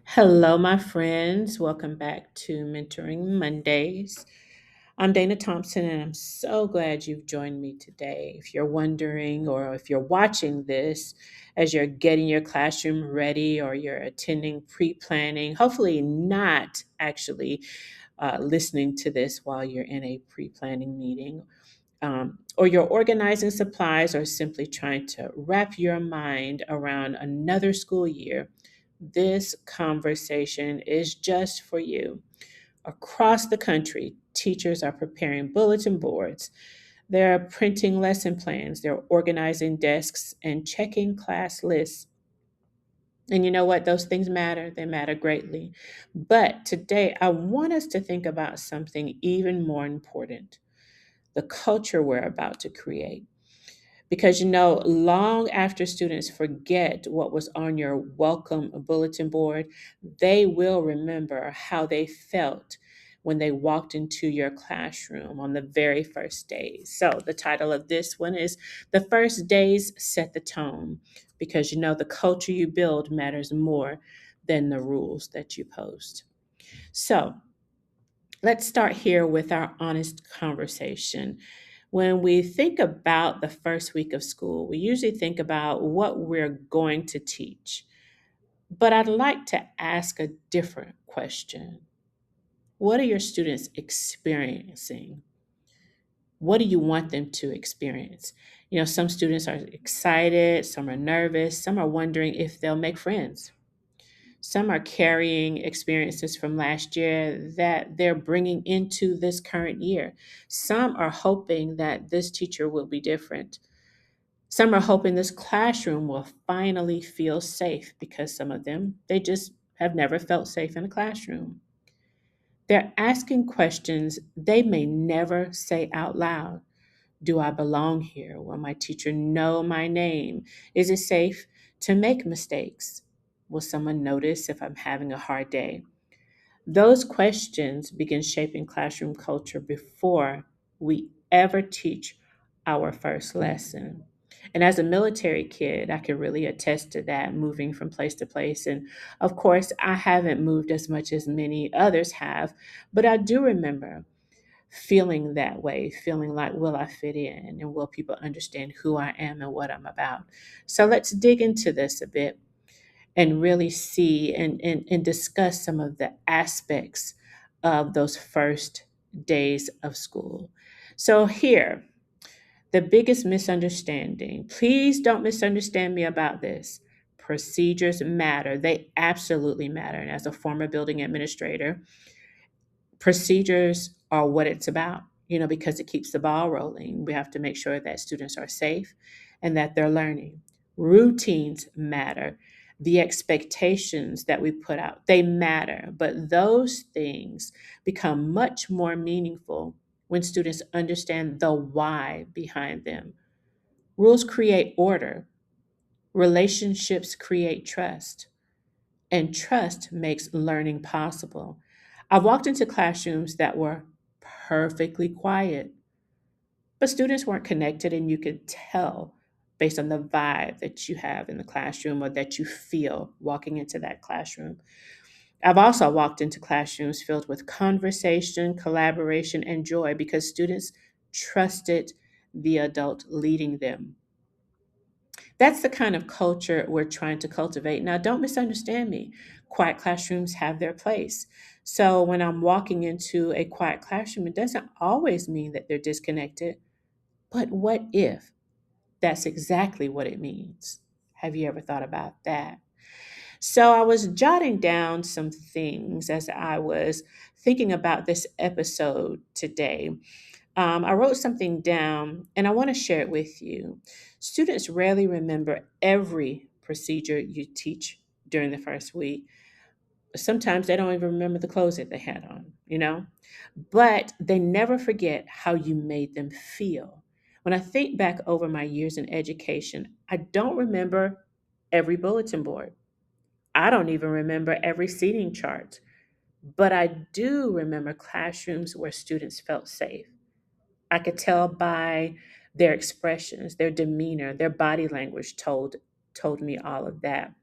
Hello, my friends. Welcome back to Mentoring Mondays. I'm Dana Thompson, and I'm so glad you've joined me today. If you're wondering or if you're watching this as you're getting your classroom ready or you're attending pre planning, hopefully not actually listening to this while you're in a pre planning meeting, or you're organizing supplies or simply trying to wrap your mind around another school year, this conversation is just for you. Across the country, teachers are preparing bulletin boards. They're printing lesson plans. They're organizing desks and checking class lists. And you know what? Those things matter. They matter greatly. But today, I want us to think about something even more important: the culture we're about to create. Because long after students forget what was on your welcome bulletin board, they will remember how they felt when they walked into your classroom on the very first days. So, the title of this one is The First Days Set the Tone, because the culture you build matters more than the rules that you post. So, let's start here with our honest conversation. When we think about the first week of school, we usually think about what we're going to teach. But I'd like to ask a different question. What are your students experiencing? What do you want them to experience? Some students are excited, some are nervous, some are wondering if they'll make friends. Some are carrying experiences from last year that they're bringing into this current year. Some are hoping that this teacher will be different. Some are hoping this classroom will finally feel safe because some of them, they just have never felt safe in a classroom. They're asking questions they may never say out loud. Do I belong here? Will my teacher know my name? Is it safe to make mistakes? Will someone notice if I'm having a hard day? Those questions begin shaping classroom culture before we ever teach our first lesson. And as a military kid, I can really attest to that, moving from place to place. And of course, I haven't moved as much as many others have, but I do remember feeling that way, feeling like, will I fit in and will people understand who I am and what I'm about? So let's dig into this a bit and really see and discuss some of the aspects of those first days of school. So, here, the biggest misunderstanding. Please don't misunderstand me about this. Procedures matter. They absolutely matter. And as a former building administrator, procedures are what it's about, because it keeps the ball rolling. We have to make sure that students are safe and that they're learning. Routines matter. The expectations that we put out, they matter, but those things become much more meaningful when students understand the why behind them. Rules create order, relationships create trust, and trust makes learning possible. I've walked into classrooms that were perfectly quiet, but students weren't connected, and you could tell based on the vibe that you have in the classroom or that you feel walking into that classroom. I've also walked into classrooms filled with conversation, collaboration, and joy because students trusted the adult leading them. That's the kind of culture we're trying to cultivate. Now, don't misunderstand me. Quiet classrooms have their place. So, when I'm walking into a quiet classroom, it doesn't always mean that they're disconnected. But what if that's exactly what it means? Have you ever thought about that? So, I was jotting down some things as I was thinking about this episode today. I wrote something down and I want to share it with you. Students rarely remember every procedure you teach during the first week. Sometimes they don't even remember the clothes that they had on. But they never forget how you made them feel. When I think back over my years in education, I don't remember every bulletin board. I don't even remember every seating chart, but I do remember classrooms where students felt safe. I could tell by their expressions, their demeanor, their body language told me all of that.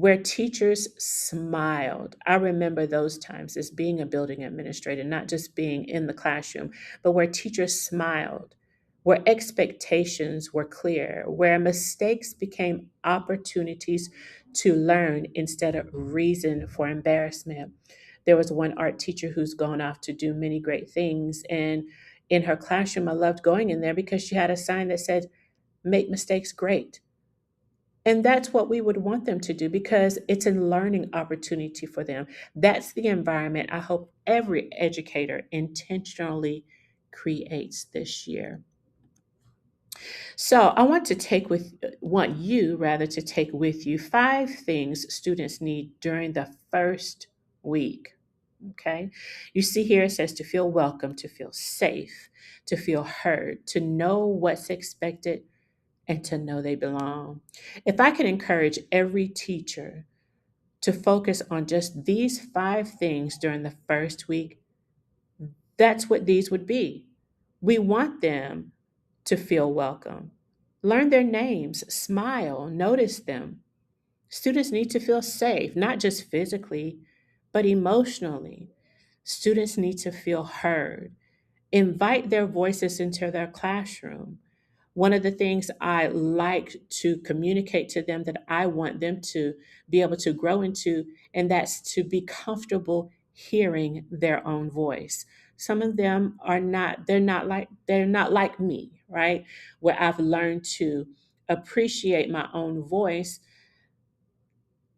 where teachers smiled. I remember those times as being a building administrator, not just being in the classroom, but where teachers smiled, where expectations were clear, where mistakes became opportunities to learn instead of reason for embarrassment. There was one art teacher who's gone off to do many great things. And in her classroom, I loved going in there because she had a sign that said, "Make mistakes great." And that's what we would want them to do because it's a learning opportunity for them. That's the environment I hope every educator intentionally creates this year. So I want you rather to take with you 5 things students need during the first week. Okay. You see here it says to feel welcome, to feel safe, to feel heard, to know what's expected, and to know they belong. If I can encourage every teacher to focus on just these 5 things during the first week, that's what these would be. We want them to feel welcome. Learn their names, smile, notice them. Students need to feel safe, not just physically, but emotionally. Students need to feel heard. Invite their voices into their classroom. One of the things I like to communicate to them that I want them to be able to grow into, and that's to be comfortable hearing their own voice. Some of them are not, they're not like me, right? Where I've learned to appreciate my own voice,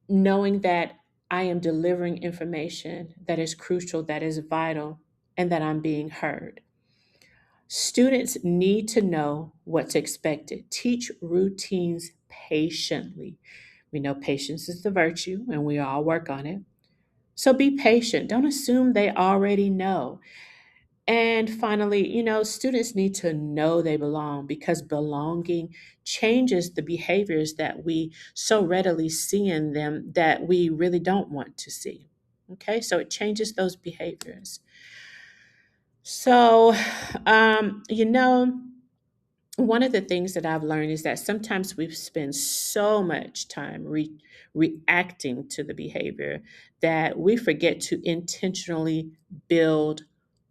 knowing that I am delivering information that is crucial, that is vital, and that I'm being heard. Students need to know what's expected. Teach routines patiently. We know patience is the virtue, and we all work on it. So be patient. Don't assume they already know. And finally, students need to know they belong because belonging changes the behaviors that we so readily see in them that we really don't want to see. Okay, so it changes those behaviors. So, um, you know, one of the things that I've learned is that sometimes we spend so much time reacting to the behavior that we forget to intentionally build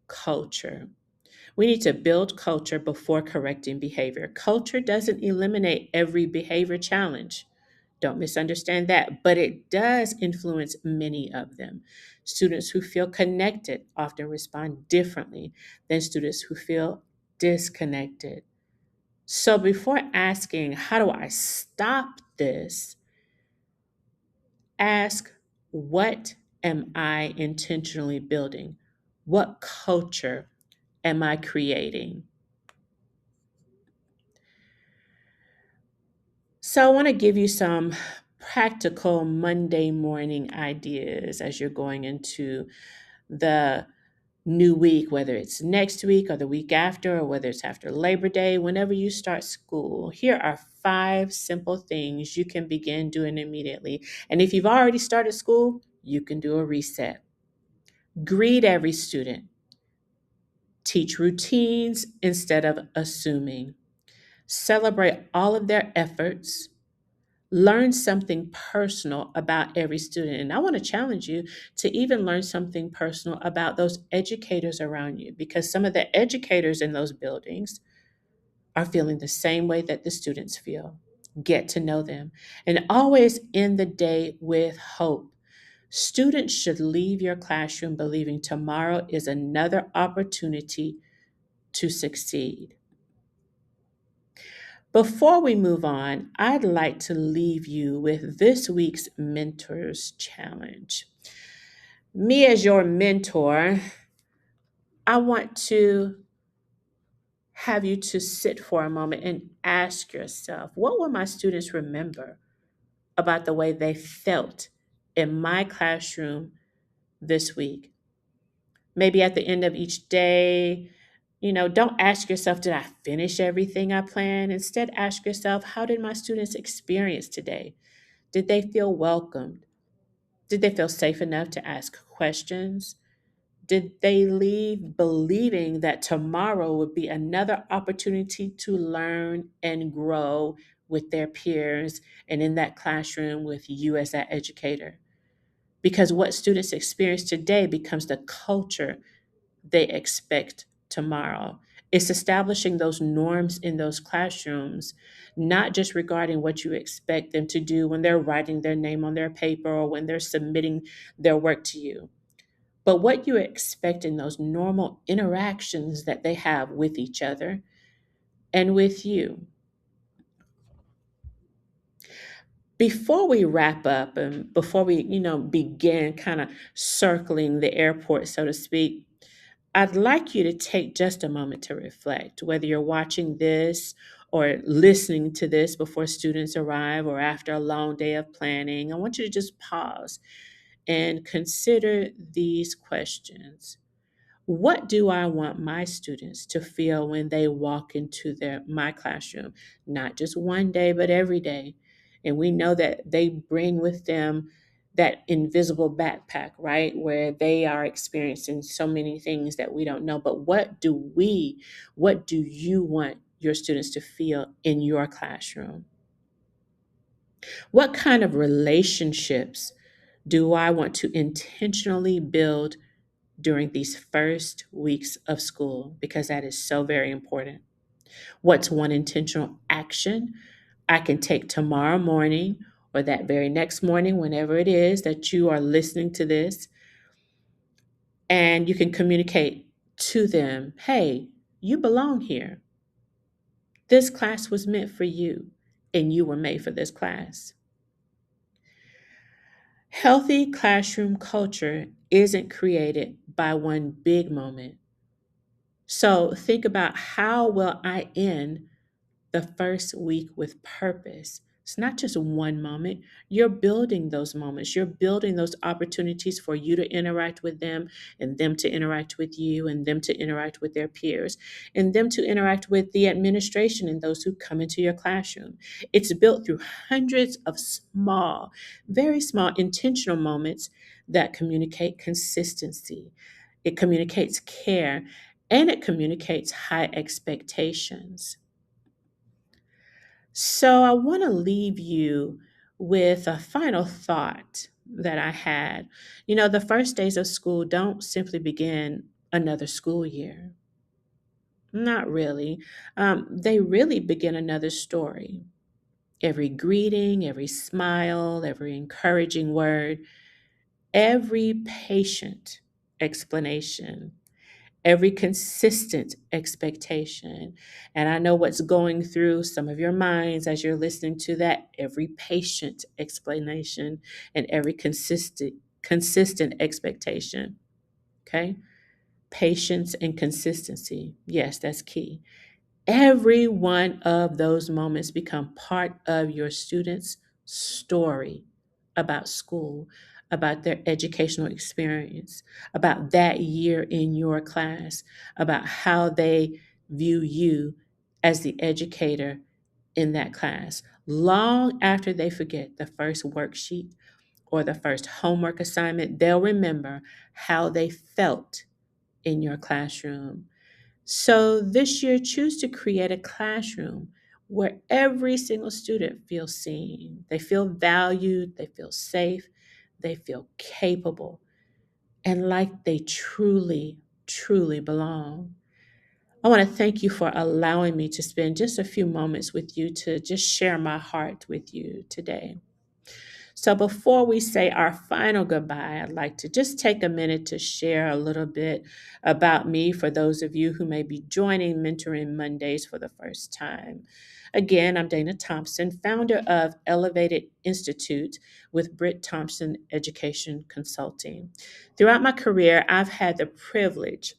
culture. We need to build culture before correcting behavior. Culture doesn't eliminate every behavior challenge. Don't misunderstand that, but it does influence many of them. Students who feel connected often respond differently than students who feel disconnected. So before asking, how do I stop this? Ask, what am I intentionally building? What culture am I creating? So I want to give you some practical Monday morning ideas as you're going into the new week, whether it's next week or the week after, or whether it's after Labor Day, whenever you start school. Here are 5 simple things you can begin doing immediately. And if you've already started school, you can do a reset. Greet every student. Teach routines instead of assuming. Celebrate all of their efforts. Learn something personal about every student. And I want to challenge you to even learn something personal about those educators around you because some of the educators in those buildings are feeling the same way that the students feel. Get to know them and always end the day with hope. Students should leave your classroom believing tomorrow is another opportunity to succeed. Before we move on, I'd like to leave you with this week's Mentors Challenge. Me, as your mentor, I want to have you to sit for a moment and ask yourself, what will my students remember about the way they felt in my classroom this week? Maybe at the end of each day, don't ask yourself, did I finish everything I planned? Instead, ask yourself, how did my students experience today? Did they feel welcomed? Did they feel safe enough to ask questions? Did they leave believing that tomorrow would be another opportunity to learn and grow with their peers and in that classroom with you as that educator. Because what students experience today becomes the culture they expect tomorrow. It's establishing those norms in those classrooms, not just regarding what you expect them to do when they're writing their name on their paper or when they're submitting their work to you, but what you expect in those normal interactions that they have with each other and with you. Before we wrap up and before we, begin kind of circling the airport, so to speak, I'd like you to take just a moment to reflect, whether you're watching this or listening to this before students arrive or after a long day of planning. I want you to just pause and consider these questions. What do I want my students to feel when they walk into my classroom? Not just one day, but every day. And we know that they bring with them that invisible backpack, right? Where they are experiencing so many things that we don't know. But what do you want your students to feel in your classroom? What kind of relationships do I want to intentionally build during these first weeks of school? Because that is so very important. What's one intentional action I can take tomorrow morning or that very next morning, whenever it is that you are listening to this, and you can communicate to them, hey, you belong here. This class was meant for you, and you were made for this class. Healthy classroom culture isn't created by one big moment. So think about, how will I end the first week with purpose? It's not just one moment. You're building those moments. You're building those opportunities for you to interact with them and them to interact with you and them to interact with their peers and them to interact with the administration and those who come into your classroom. It's built through hundreds of small, very small intentional moments that communicate consistency. It communicates care, and it communicates high expectations. So I want to leave you with a final thought that I had. The first days of school don't simply begin another school year. Not really. They really begin another story. Every greeting, every smile, every encouraging word, every patient explanation, every consistent expectation. And I know what's going through some of your minds as you're listening to that, every patient explanation and every consistent expectation. Okay? Patience and consistency. Yes, that's key. Every one of those moments become part of your students' story about school, about their educational experience, about that year in your class, about how they view you as the educator in that class. Long after they forget the first worksheet or the first homework assignment, they'll remember how they felt in your classroom. So this year, choose to create a classroom where every single student feels seen. They feel valued, they feel safe, they feel capable, and like they truly, truly belong. I want to thank you for allowing me to spend just a few moments with you to just share my heart with you today. So, before we say our final goodbye, I'd like to just take a minute to share a little bit about me for those of you who may be joining Mentoring Mondays for the first time. Again, I'm Dana Thompson, founder of Elevated Institute with Britt Thompson Education Consulting. Throughout my career, I've had the privilege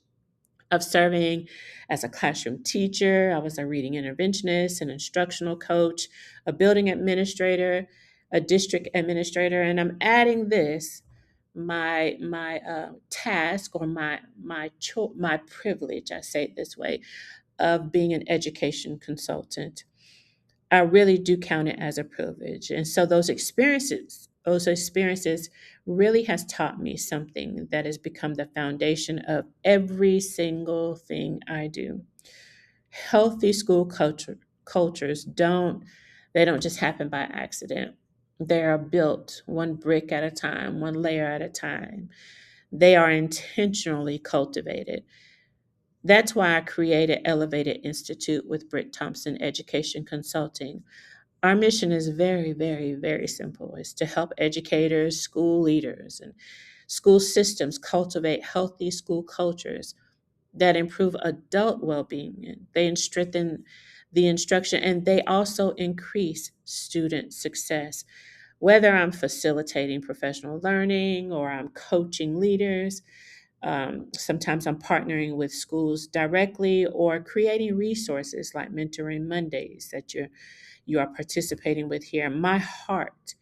of serving as a classroom teacher. I was a reading interventionist, an instructional coach, a building administrator, a district administrator, and I'm adding this, my task, or my privilege. I say it this way, of being an education consultant. I really do count it as a privilege, and so those experiences really has taught me something that has become the foundation of every single thing I do. Healthy school cultures don't They don't just happen by accident. They are built one brick at a time, one layer at a time. They are intentionally cultivated. That's why I created Elevated Institute with Britt Thompson Education Consulting. Our mission is very, very, very simple. It's to help educators, school leaders, and school systems cultivate healthy school cultures that improve adult well-being, and they strengthen the instruction, and they also increase student success. Whether I'm facilitating professional learning or I'm coaching leaders, sometimes I'm partnering with schools directly or creating resources like Mentoring Mondays that you are participating with here. My heart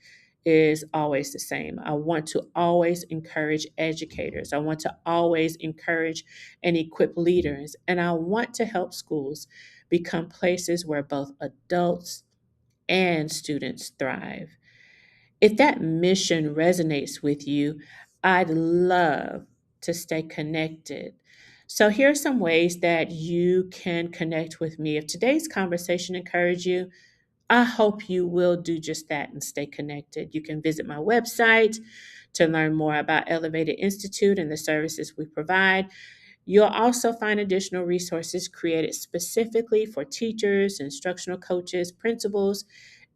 is always the same. I want to always encourage educators. I want to always encourage and equip leaders. And I want to help schools become places where both adults and students thrive. If that mission resonates with you, I'd love to stay connected. So, here are some ways that you can connect with me. If today's conversation encouraged you, I hope you will do just that and stay connected. You can visit my website to learn more about Elevated Institute and the services we provide. You'll also find additional resources created specifically for teachers, instructional coaches, principals,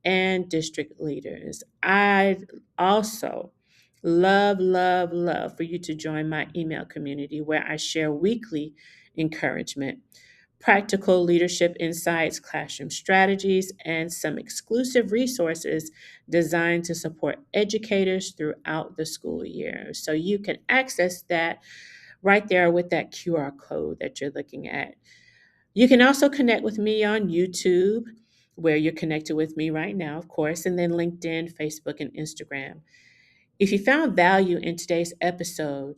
and district leaders. I'd also love, love, love for you to join my email community where I share weekly encouragement, practical leadership insights, classroom strategies, and some exclusive resources designed to support educators throughout the school year. So you can access that right there with that QR code that you're looking at. You can also connect with me on YouTube, where you're connected with me right now, of course, and then LinkedIn, Facebook, and Instagram. If you found value in today's episode,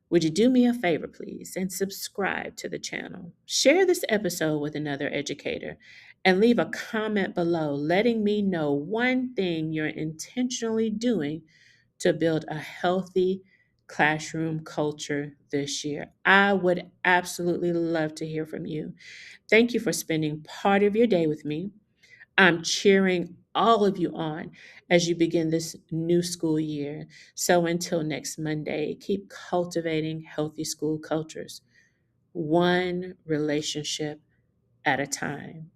would you do me a favor, please, and subscribe to the channel? Share this episode with another educator and leave a comment below letting me know one thing you're intentionally doing to build a healthy classroom culture this year. I would absolutely love to hear from you. Thank you for spending part of your day with me. I'm cheering all of you on as you begin this new school year. So until next Monday, keep cultivating healthy school cultures, one relationship at a time.